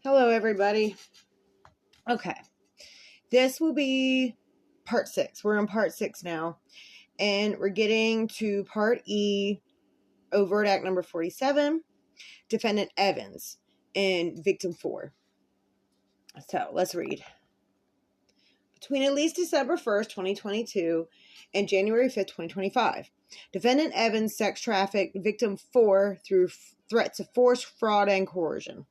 Hello, everybody. Okay, this will be part 6. We're on part 6 now, and we're getting to part E, overt act number 47, defendant Evans, and victim 4. So, let's read. Between at least December 1st, 2022, and January 5th, 2025, defendant Evans sex trafficked victim 4 through threats of force, fraud, and coercion.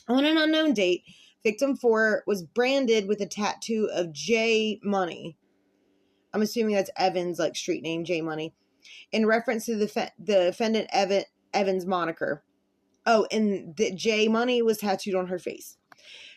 On an unknown date, victim 4 was branded with a tattoo of J Money. I'm assuming that's Evans, like street name J Money, in reference to the defendant Evans moniker. Oh, and the J Money was tattooed on her face.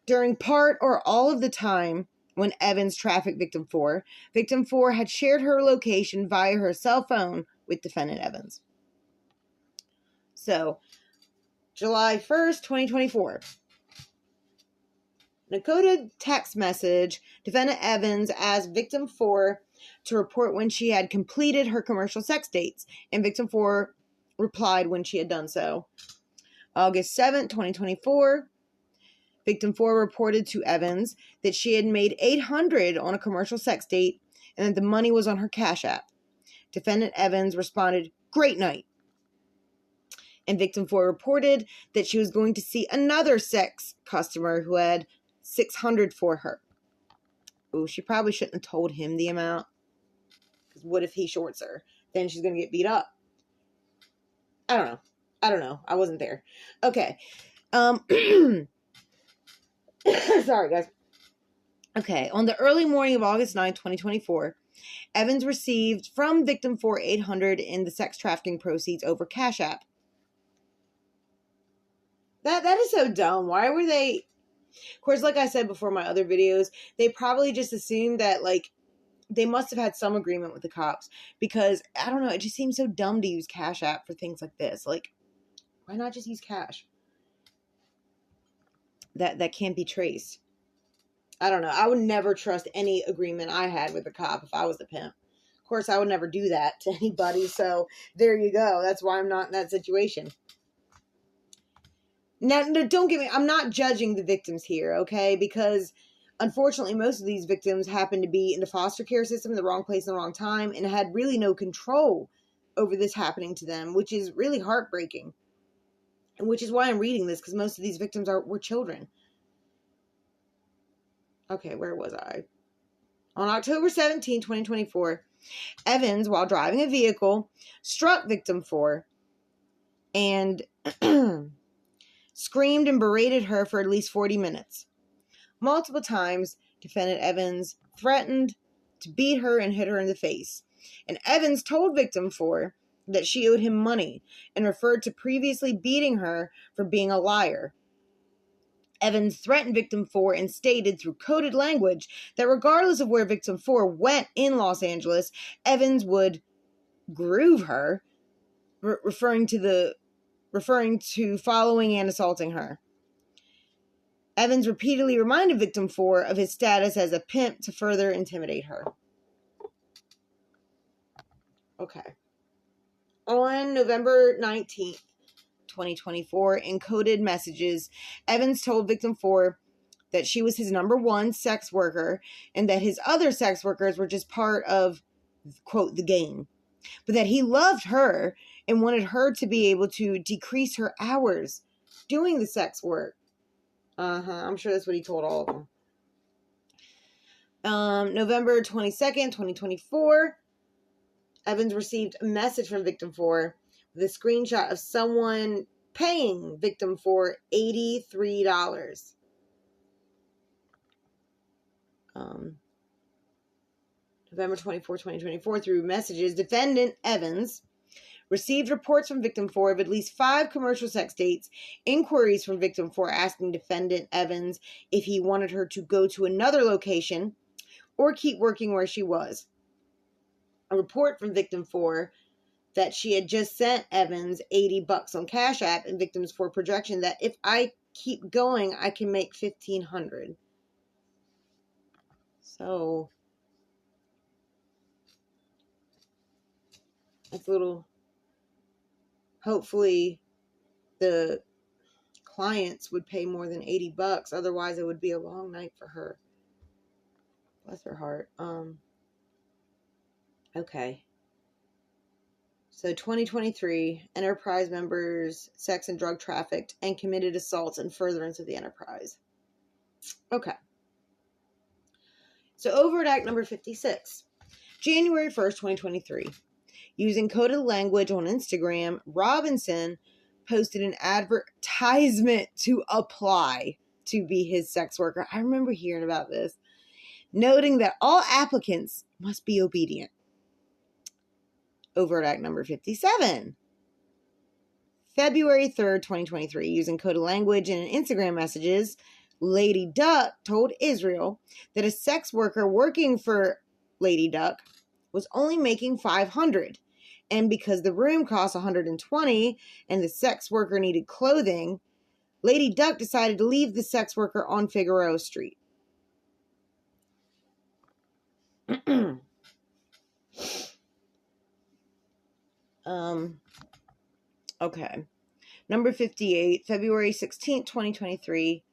During part or all of the time when Evans trafficked victim 4 had shared her location via her cell phone with defendant Evans. So, July 1st, 2024. An encoded text message, defendant Evans asked victim 4 to report when she had completed her commercial sex dates, and victim 4 replied when she had done so. August 7th, 2024, victim 4 reported to Evans that she had made $800 on a commercial sex date and that the money was on her Cash App. Defendant Evans responded, "Great night." And victim 4 reported that she was going to see another sex customer who had $600 for her. Oh, she probably shouldn't have told him the amount. Because what if he shorts her? Then she's going to get beat up. I don't know. I wasn't there. Okay. Sorry, guys. Okay. On the early morning of August 9th, 2024, Evans received from victim 4 $800 in the sex trafficking proceeds over Cash App. That is so dumb. Why were they... Of course, like I said before in my other videos, they probably just assumed that, like, they must have had some agreement with the cops. Because, I don't know, it just seems so dumb to use Cash App for things like this. Like, why not just use cash? That can't be traced. I don't know. I would never trust any agreement I had with a cop if I was the pimp. Of course, I would never do that to anybody. So, there you go. That's why I'm not in that situation. Now, don't get me, I'm not judging the victims here, okay? Because, unfortunately, most of these victims happen to be in the foster care system in the wrong place in the wrong time and had really no control over this happening to them, which is really heartbreaking. And which is why I'm reading this, because most of these victims were children. Okay, where was I? On October 17, 2024, Evans, while driving a vehicle, struck victim 4 and... screamed and berated her for at least 40 minutes. Multiple times, defendant Evans threatened to beat her and hit her in the face. And Evans told victim 4 that she owed him money and referred to previously beating her for being a liar. Evans threatened victim 4 and stated through coded language that regardless of where victim 4 went in Los Angeles, Evans would groove her, referring to following and assaulting her. Evans repeatedly reminded victim 4 of his status as a pimp to further intimidate her. Okay. On November 19th, 2024, encoded messages, Evans told victim 4 that she was his number 1 sex worker and that his other sex workers were just part of, quote, the game. But that he loved her and wanted her to be able to decrease her hours doing the sex work. I'm sure that's what he told all of them. November 22nd, 2024, Evans received a message from victim 4 with a screenshot of someone paying victim 4 $83. November 24, 2024, through messages, defendant Evans received reports from victim 4 of at least 5 commercial sex dates, inquiries from victim 4 asking defendant Evans if he wanted her to go to another location or keep working where she was. A report from victim 4 that she had just sent Evans $80 on Cash App, and victim 4 projection that if I keep going, I can make $1,500. So, it's a little... Hopefully, the clients would pay more than $80. Otherwise, it would be a long night for her. Bless her heart. Okay. So 2023, enterprise members sex and drug trafficked and committed assaults and furtherance of the enterprise. Okay. So overt act number 56. January 1st, 2023. Using coded language on Instagram, Robinson posted an advertisement to apply to be his sex worker. I remember hearing about this. Noting that all applicants must be obedient. Overt act number 57. February 3rd, 2023. Using coded language and Instagram messages, Lady Duck told Israel that a sex worker working for Lady Duck was only making $500. And because the room cost $120 and the sex worker needed clothing, Lady Duck decided to leave the sex worker on Figueroa Street. Okay. Number 58, February 16th, 2023.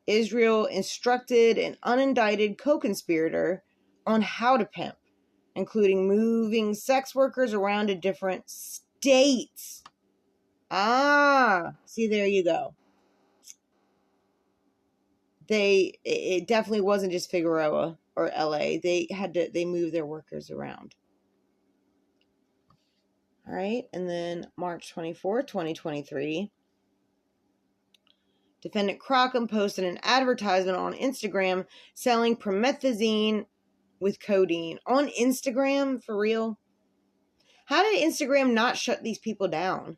Israel instructed an unindicted co-conspirator on how to pimp, including moving sex workers around to different states. See, there you go. It definitely wasn't just Figueroa or LA. They moved their workers around. All right, and then March 24th, 2023, defendant Crockham posted an advertisement on Instagram selling promethazine with codeine. On Instagram? For real? How did Instagram not shut these people down?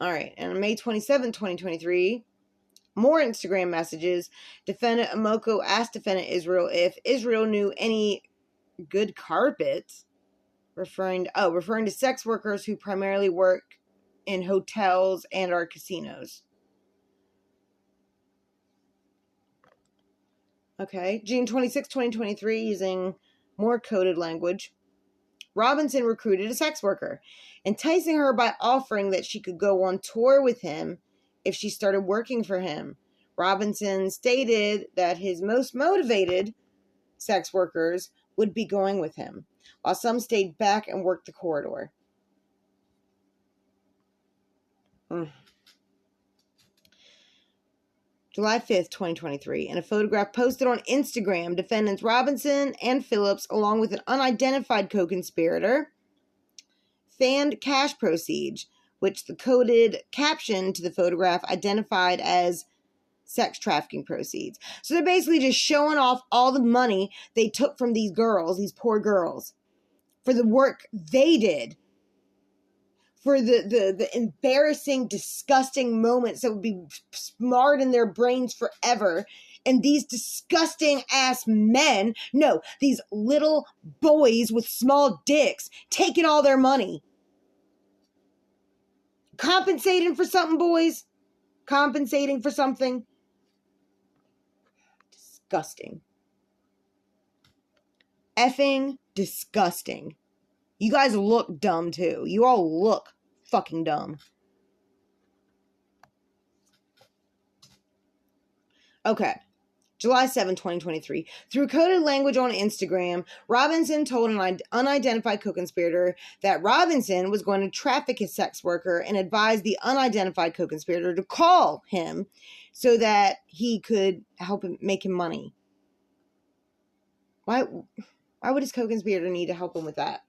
All right, and on May 27th, 2023, more Instagram messages. Defendant Amoko asked defendant Israel if Israel knew any good carpets. Referring to sex workers who primarily work in hotels and or casinos. Okay, June 26, 2023, using more coded language. Robinson recruited a sex worker, enticing her by offering that she could go on tour with him if she started working for him. Robinson stated that his most motivated sex workers would be going with him, while some stayed back and worked the corridor. July 5th, 2023, in a photograph posted on Instagram, defendants Robinson and Phillips, along with an unidentified co-conspirator, fanned cash proceeds, which the coded caption to the photograph identified as sex trafficking proceeds. So they're basically just showing off all the money they took from these girls, these poor girls, for the work they did, for the embarrassing, disgusting moments that would be marred in their brains forever. And these disgusting ass men, no, these little boys with small dicks, taking all their money. Compensating for something, boys. Compensating for something. Disgusting. Effing disgusting. You guys look dumb too. You all look fucking dumb. Okay. July 7, 2023. Through coded language on Instagram, Robinson told an unidentified co-conspirator that Robinson was going to traffic his sex worker and advised the unidentified co-conspirator to call him so that he could help him make him money. Why would his co-conspirator need to help him with that?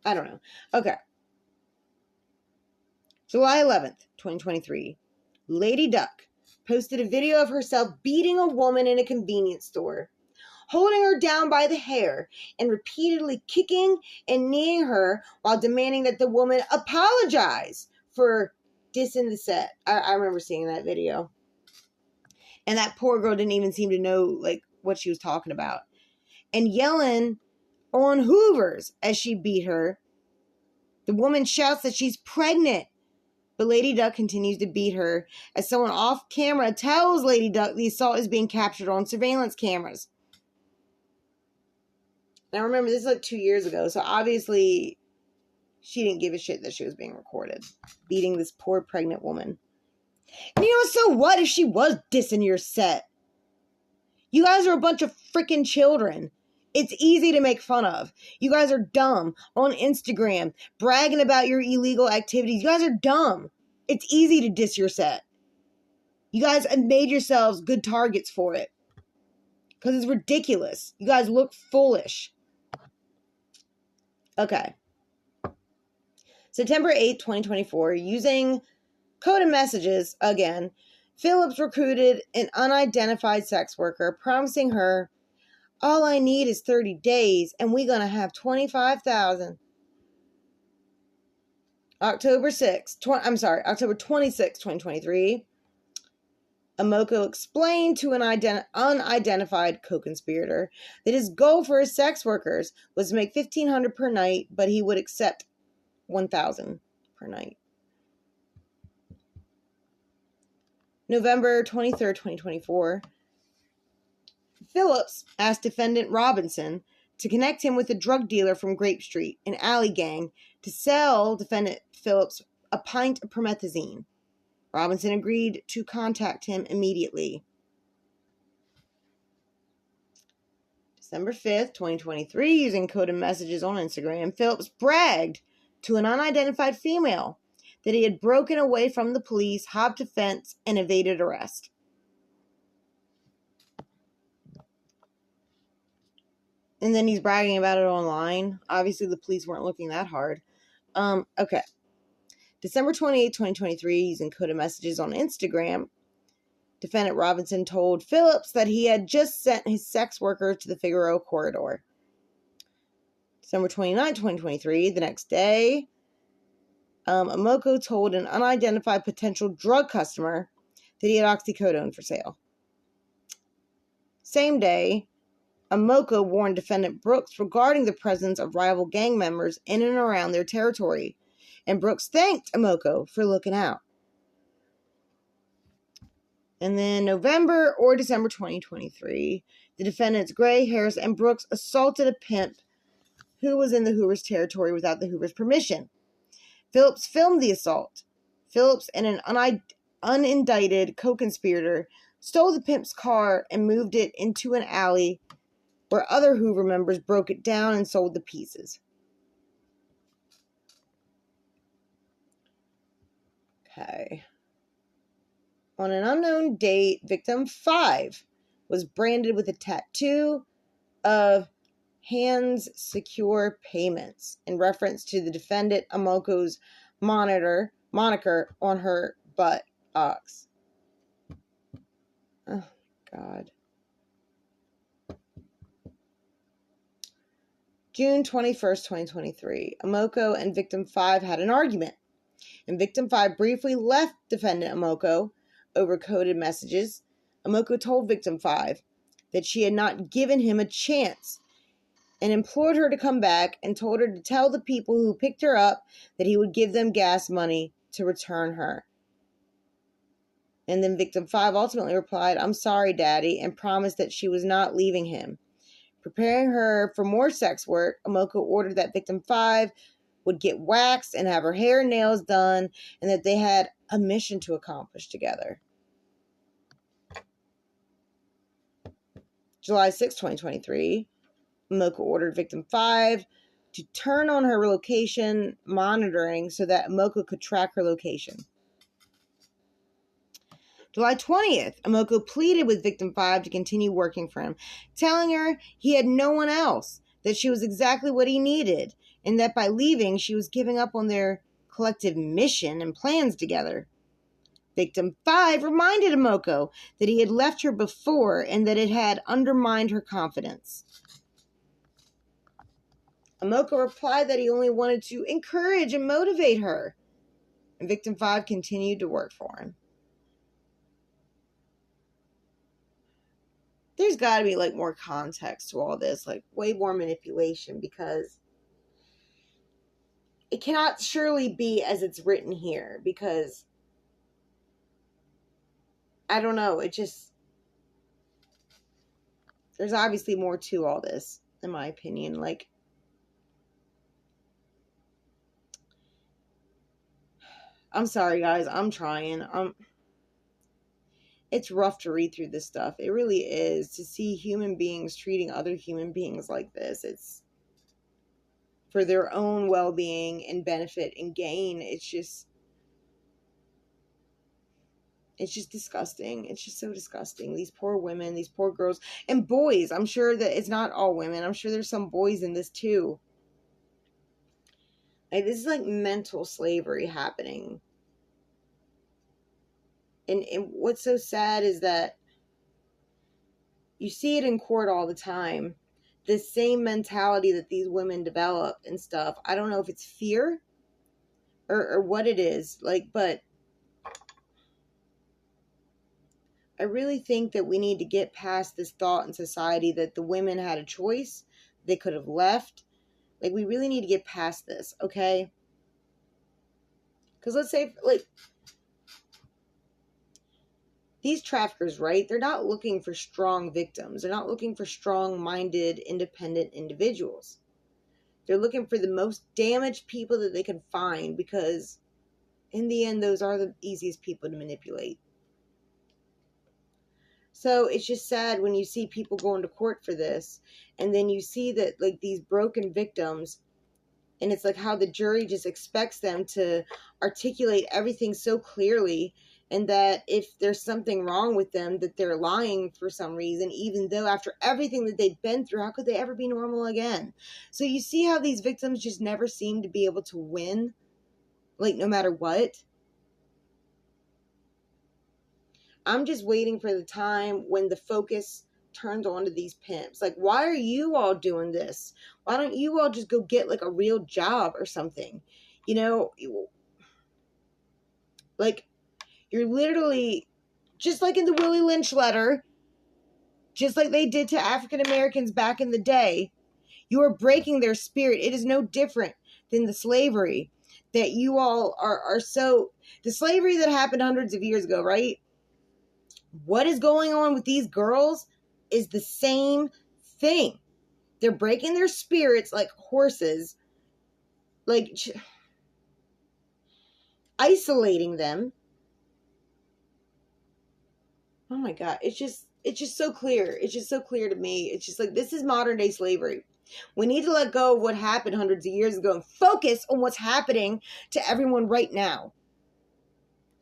I don't know. Okay. July 11th, 2023. Lady Duck posted a video of herself beating a woman in a convenience store, holding her down by the hair and repeatedly kicking and kneeing her while demanding that the woman apologize for dissing the set. I remember seeing that video. And that poor girl didn't even seem to know like what she was talking about. And yelling on Hoovers as she beat her. The woman shouts that she's pregnant. But Lady Duck continues to beat her as someone off camera tells Lady Duck the assault is being captured on surveillance cameras. Now remember, this is like 2 years ago, so obviously She didn't give a shit that she was being recorded. Beating this poor pregnant woman. And you know, so what if she was dissing your set? You guys are a bunch of freaking children. It's easy to make fun of. You guys are dumb on Instagram, bragging about your illegal activities. You guys are dumb. It's easy to diss your set. You guys have made yourselves good targets for it. Because it's ridiculous. You guys look foolish. Okay. September 8th, 2024, using coded messages again, Phillips recruited an unidentified sex worker, promising her, all I need is 30 days, and we're going to have $25,000. October 26, 2023, Amoko explained to an unidentified co-conspirator that his goal for his sex workers was to make $1,500 per night, but he would accept $1,000 per night. November 23rd, 2024, Phillips asked defendant Robinson to connect him with a drug dealer from Grape Street, an alley gang, to sell defendant Phillips a pint of promethazine. Robinson agreed to contact him immediately. December 5th, 2023, using coded messages on Instagram, Phillips bragged to an unidentified female that he had broken away from the police, hopped a fence, and evaded arrest. And then he's bragging about it online. Obviously, the police weren't looking that hard. Okay. December 28, 2023, using coded messages on Instagram, defendant Robinson told Phillips that he had just sent his sex worker to the Figueroa corridor. December 29, 2023, the next day, Amoko told an unidentified potential drug customer that he had oxycodone for sale. Same day, Amoko warned defendant Brooks regarding the presence of rival gang members in and around their territory, and Brooks thanked Amoko for looking out. And then November or December 2023, the defendants Gray, Harris, and Brooks assaulted a pimp who was in the Hoovers territory without the Hoovers' permission. Phillips filmed the assault. Phillips and an unindicted co-conspirator stole the pimp's car and moved it into an alley where other Hoover members broke it down and sold the pieces. Okay. On an unknown date, victim 5 was branded with a tattoo of Hands Secure Payments in reference to the defendant Amoko's moniker on her buttocks. Oh, God. June 21st, 2023. Amoko and victim 5 had an argument, and victim 5 briefly left defendant Amoko over coded messages. Amoko told victim 5 that she had not given him a chance and implored her to come back and told her to tell the people who picked her up that he would give them gas money to return her. And then victim 5 ultimately replied, "I'm sorry, Daddy," and promised that she was not leaving him. Preparing her for more sex work, Amoko ordered that victim 5 would get waxed and have her hair and nails done, and that they had a mission to accomplish together. July 6, 2023, Amoko ordered victim 5 to turn on her location monitoring so that Amoko could track her location. July 20th, Amoko pleaded with victim 5 to continue working for him, telling her he had no one else, that she was exactly what he needed, and that by leaving, she was giving up on their collective mission and plans together. Victim 5 reminded Amoko that he had left her before and that it had undermined her confidence. Amoko replied that he only wanted to encourage and motivate her, and victim 5 continued to work for him. There's got to be, like, more context to all this, like, way more manipulation, because it cannot surely be as it's written here, because, I don't know, it just, there's obviously more to all this, in my opinion. Like, I'm sorry, guys. I'm trying. It's rough to read through this stuff. It really is. To see human beings treating other human beings like this. It's for their own well-being and benefit and gain. It's just disgusting. It's just so disgusting. These poor women, these poor girls, and boys. I'm sure that it's not all women. I'm sure there's some boys in this too. Like, this is like mental slavery happening. And what's so sad is that you see it in court all the time. This same mentality that these women develop and stuff. I don't know if it's fear or what it is. Like, but I really think that we need to get past this thought in society that the women had a choice. They could have left. Like, we really need to get past this, okay? Because let's say, like, these traffickers, right? They're not looking for strong victims. They're not looking for strong-minded, independent individuals. They're looking for the most damaged people that they can find because, in the end, those are the easiest people to manipulate. So it's just sad when you see people going to court for this, and then you see that, like, these broken victims, and it's like how the jury just expects them to articulate everything so clearly, and that if there's something wrong with them, that they're lying for some reason, even though after everything that they've been through, how could they ever be normal again? So you see how these victims just never seem to be able to win, like, no matter what. I'm just waiting for the time when the focus turns on to these pimps. Like, why are you all doing this? Why don't you all just go get, like, a real job or something? You know, like, you're literally, just like in the Willie Lynch letter, just like they did to African Americans back in the day, you are breaking their spirit. It is no different than the slavery that you all are so, the slavery that happened hundreds of years ago, right? What is going on with these girls is the same thing. They're breaking their spirits like horses, like isolating them. Oh my God. It's just so clear. It's just so clear to me. It's just like, this is modern day slavery. We need to let go of what happened hundreds of years ago and focus on what's happening to everyone right now.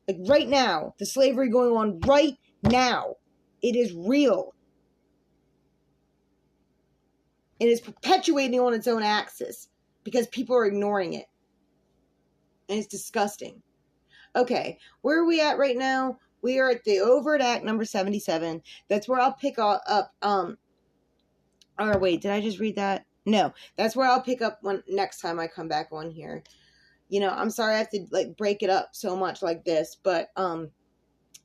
Like, right now, the slavery going on right now. It is real. It is perpetuating on its own axis because people are ignoring it. And it's disgusting. Okay, where are we at right now? We are at the overt act number 77. That's where I'll pick up, or wait, did I just read that? No, that's where I'll pick up when next time I come back on here. You know, I'm sorry I have to, like, break it up so much like this, but,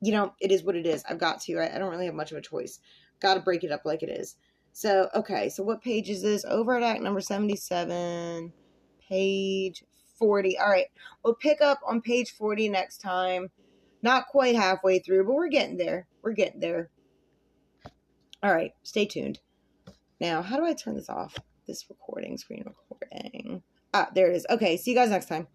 you know, it is what it is. I've got to. I don't really have much of a choice. Got to break it up like it is. So, okay, so what page is this? Overt act number 77, page 40. All right, we'll pick up on page 40 next time. Not quite halfway through, but we're getting there. We're getting there. All right, stay tuned. Now, how do I turn this off? This recording, screen recording. Ah, there it is. Okay, see you guys next time.